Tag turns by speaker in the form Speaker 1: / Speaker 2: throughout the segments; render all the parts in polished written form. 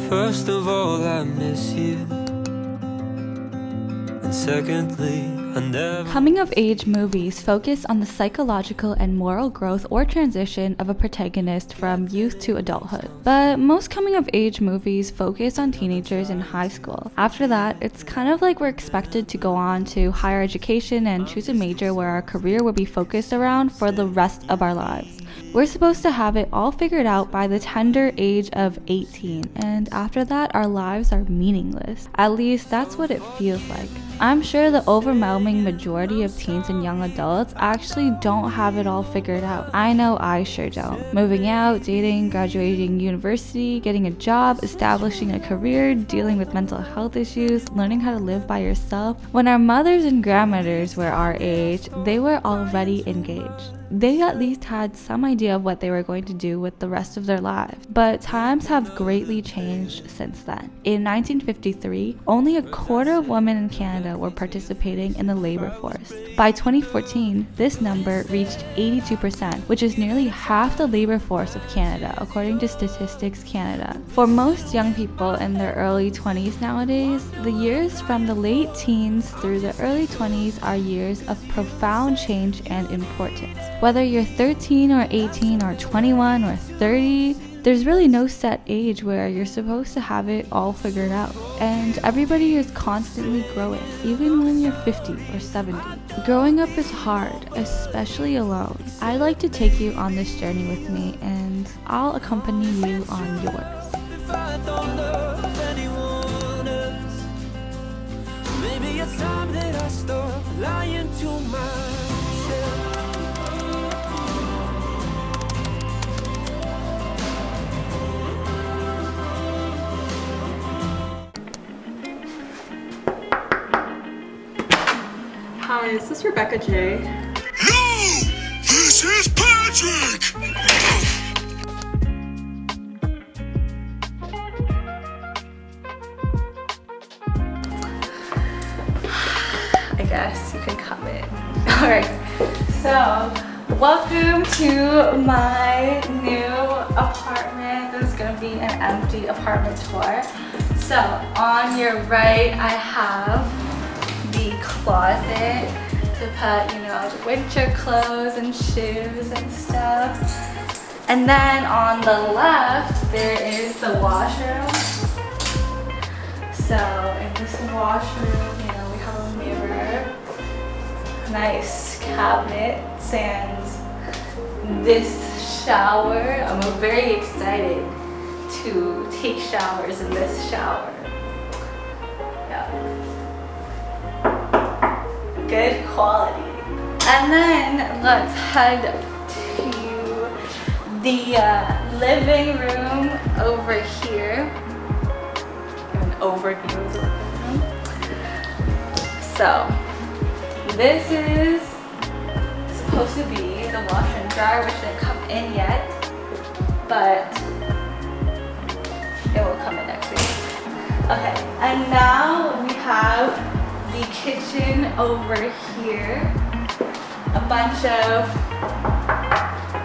Speaker 1: First of all, I miss you. And secondly,
Speaker 2: Coming-of-age movies focus on the psychological and moral growth or transition of a protagonist from youth to adulthood. But most coming-of-age movies focus on teenagers in high school. After that, it's kind of like we're expected to go on to higher education and choose a major where our career will be focused around for the rest of our lives. We're supposed to have it all figured out by the tender age of 18, and after that, our lives are meaningless. At least that's what it feels like. I'm sure the overwhelming majority of teens and young adults actually don't have it all figured out. I know I sure don't. Moving out, dating, graduating university, getting a job, establishing a career, dealing with mental health issues, learning how to live by yourself. When our mothers and grandmothers were our age, they were already engaged. They at least had some idea of what they were going to do with the rest of their lives. But times have greatly changed since then. In 1953, only a quarter of women in Canada were participating in the labor force. By 2014, this number reached 82%, which is nearly half the labor force of Canada, according to Statistics Canada. For most young people in their early 20s nowadays, the years from the late teens through the early 20s are years of profound change and importance. Whether you're 13 or 18 or 21 or 30, there's really no set age where you're supposed to have it all figured out. And everybody is constantly growing, even when you're 50 or 70. Growing up is hard, especially alone. I'd like to take you on this journey with me, and I'll accompany you on yours.
Speaker 1: Maybe it's time that I stop lying to myself.
Speaker 3: Hi, is this Rebecca J?
Speaker 4: No! This is Patrick!
Speaker 2: I guess you can come in. Alright, so welcome to my new apartment. This is gonna be an empty apartment tour. So on your right, I have the closet to put, the winter clothes and shoes and stuff. And then on the left, there is the washroom. So in this washroom, we have a mirror, nice cabinets, and this shower. I'm very excited to take showers in this shower. Yeah. Good quality. And then let's head to the living room over here. Give an overview of the living room. So this is supposed to be the washer and dryer, which didn't come in yet, but it will come in next week. Okay, and now we have the kitchen over here. A bunch of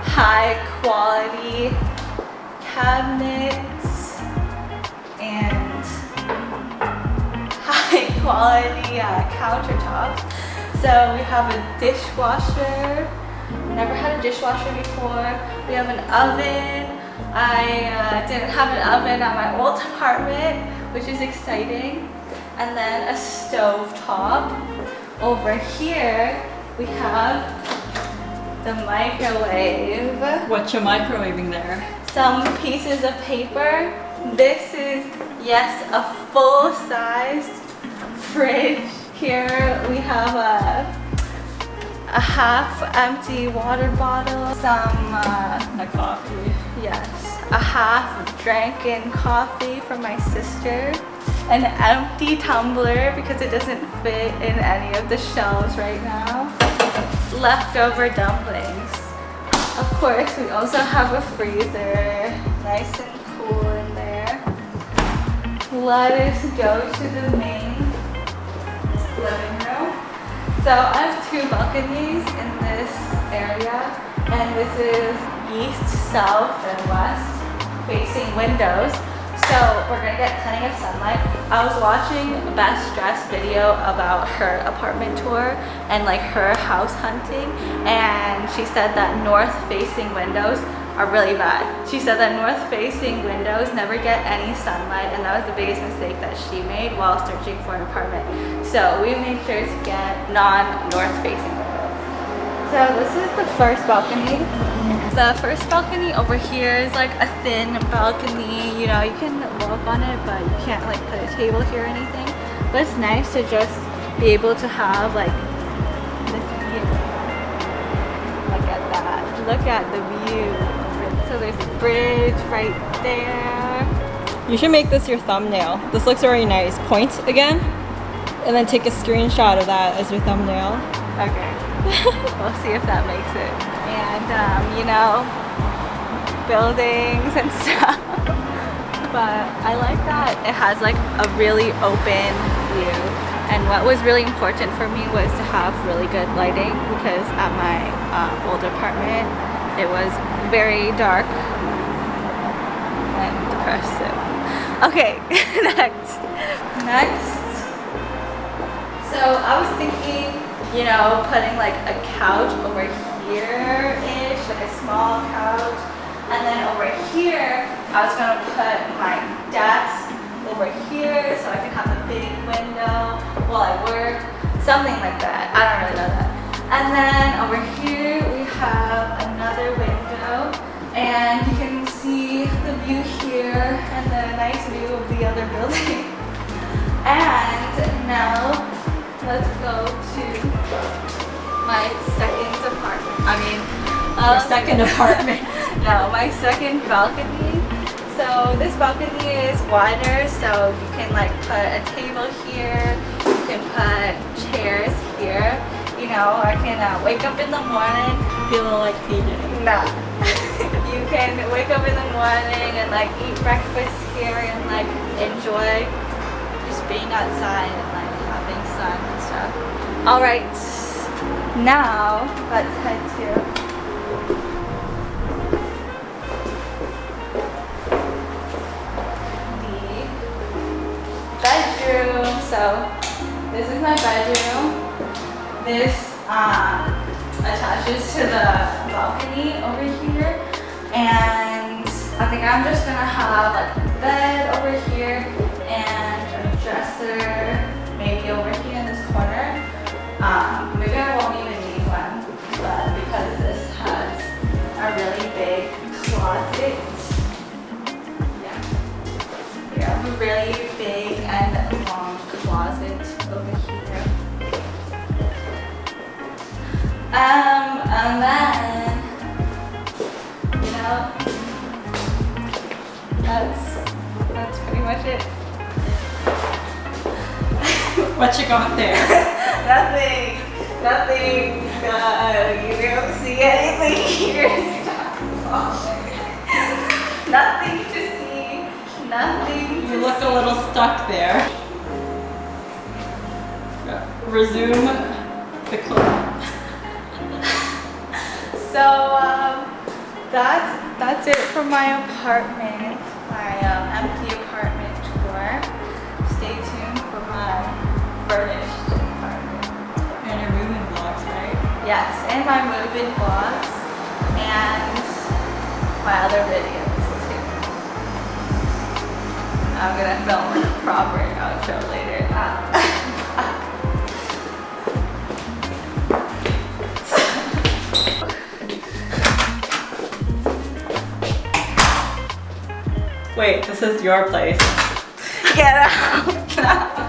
Speaker 2: high quality cabinets and high quality countertops. So we have a dishwasher. Never had a dishwasher before. We have an oven. I didn't have an oven at my old apartment, which is exciting. And then a stove top. Over here we have the microwave.
Speaker 3: What you microwaving there?
Speaker 2: Some pieces of paper. This is, yes, a full-sized fridge. Here we have a half-empty water bottle, some
Speaker 3: A coffee.
Speaker 2: yes, a half-dranken coffee from my sister, an empty tumbler because it doesn't fit in any of the shelves right now, leftover dumplings. Of course, we also have a freezer, nice and cool in there. Let us go to the main living room. So I have two balconies in this area, and this is east, south, and west facing windows. So we're gonna get plenty of sunlight. I was watching a Best Dressed video about her apartment tour and like her house hunting, and she said that north facing windows are really bad. She said that north facing windows never get any sunlight, and that was the biggest mistake that she made while searching for an apartment. So we made sure to get non-north facing windows. So this is the first balcony. The first balcony over here is like a thin balcony. You know, you can walk on it, but you can't like put a table here or anything. But it's nice to just be able to have like this view. Look at that. Look at the view. So there's a bridge right there.
Speaker 3: You should make this your thumbnail. This looks very nice. Point again, and then take a screenshot of that as your thumbnail.
Speaker 2: Okay. We'll see if that makes it. And you know, buildings and stuff. But I like that it has like a really open view. And what was really important for me was to have really good lighting, because at my old apartment it was very dark and depressive. Okay, next. So I was thinking, you know, putting like a couch over here-ish, like a small couch. And then over here, I was gonna put my desk over here so I can have a big window while I work. Something like that. I don't really know that. And then over here, we have another window. And you can see the view here and the nice view of the other building. And now, let's go to my second apartment.
Speaker 3: Your second apartment.
Speaker 2: No, my second balcony. So this balcony is wider, so you can like put a table here, you can put chairs here. You know, I can wake up in the morning.
Speaker 3: Feeling like PJ.
Speaker 2: Nah. You can wake up in the morning and like eat breakfast here and like enjoy just being outside and like having sun and stuff. Alright, now let's head to the bedroom. So this is my bedroom. This attaches to the balcony over here, and I think I'm just gonna have like a bed over here and a dresser maybe over here in this corner. Maybe I won't even need one, but because this has a really big closet, we have a really big and long closet over here. And then, you know, that's pretty much it.
Speaker 3: What you got there?
Speaker 2: Nothing. You don't see anything here. Nothing to see. Nothing.
Speaker 3: You look a little stuck there. Resume the clip.
Speaker 2: So that's it for my apartment, my empty apartment tour. Stay tuned for my furnished apartment.
Speaker 3: And your moving vlogs, right?
Speaker 2: Yes, and my moving vlogs and my other videos too. I'm gonna film like a proper outro later.
Speaker 3: Wait, this is your place.
Speaker 2: Get out!